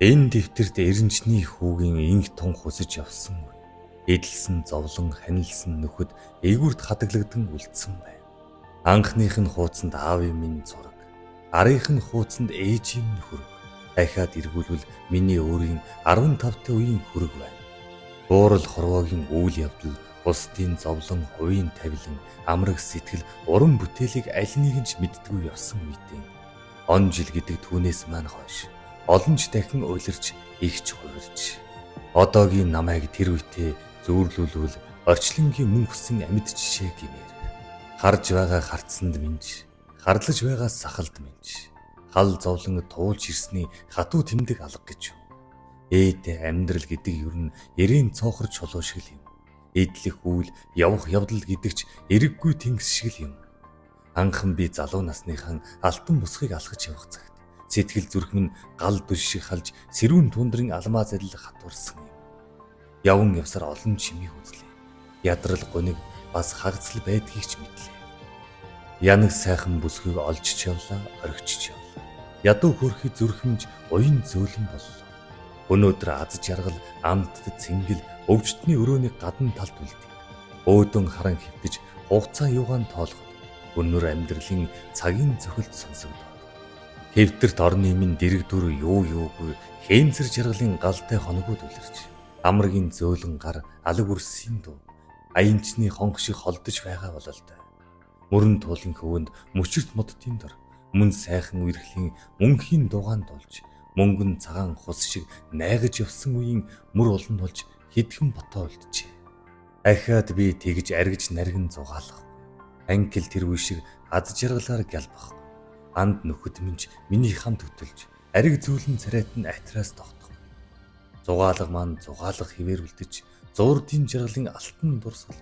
Энэ дэвтэрт эренчний хүүгийн инх тун хусаж явсан үе. Эдэлсэн зовлон ханилсан нөхөд ээгүрт хадаглагдан үлдсэн байна. Анхных нь хуудсанд аавын минь зураг, арынх нь хуудсанд ээжийн минь хүрэг. Дахиад эргүүлвэл миний өөрийн 15 та үеийн хүрэг байна. Буурал хорвоогийн үйл явдал, бусдын зовлон, хувийн тавилан, амраг сэтгэл, уран бүтээлийг аль нэг нь ч мэддэггүй явсан үеийн он жил гэдэг түүнээс маань хойш олон ч дахин уйларч игч хувирч одоогийн намайг тэр үедээ зөөрлүүлвэл орчлонгийн мөн хүссэн амьд жишээ гэмээр харж байгаа харцсанд минь харлаж байгаа сахалд минь хал зовлон туулж ирсний хатуу тэмдэг алга гэж. Ээдэ амьдрал гэдэг ер нь эрээн цоохор чулуу шиг юм. Эдлэх үйл явах явдал гэдэг ч эрэггүй тэнгис шиг юм. Анхан би залуу насныхан алтан бусхыг алхаж явах цагт сэтгэл зүрх минь гал дүш шиг халж сэрүүн тундрын алмаз адил хатуурсан юм. Явн явсаар олон чимийг үзлээ. Ядрал гуниг бас хагцл байдгийг ч мэдлээ. Янаг сайхан бүсгийг олж явлаа, оргичж явлаа. Ядуу хөрхи зүрхэмж уян зөөлөн боллоо. Өнөөдөр аз жаргал, амттд цэнгэл, өвчтний өрөөний гадна талд үлдээ. Өөдөн харан хөвтөж хугацаа юугаан тоолоход өнөр амьдралын цагийн цохилт сонсогдоо. Хэвтэрт орны минь дэрэгдүр юу юугүй хээнцэр жаргалын галтай хоногуд үлэрч амргийн зөөлөн гар алаг үрсийн дуу аянчны хонх шиг холдож байгаа бололтой. Мөрөн туулын хөвөнд мөчөрт модтын дор мөн сайхан үерхлийн мөнхийн дугаан дулж мөнгөн цагаан хус шиг найгаж явсан үеийн мөр олон болж хэдхэн ботоо үлджээ. Ахаад би тэгж аргиж наргин зугаалах. Англ тэр үе шиг аз жаргалаар гялбах. Анд нөхөд минь миний хамт хөтөлж ариг зүүлэн царайт нь атраас тогтох. Зугаалга маань зугаалга хിവэр үлдэж зуурдын жаргалын алтан дурсгал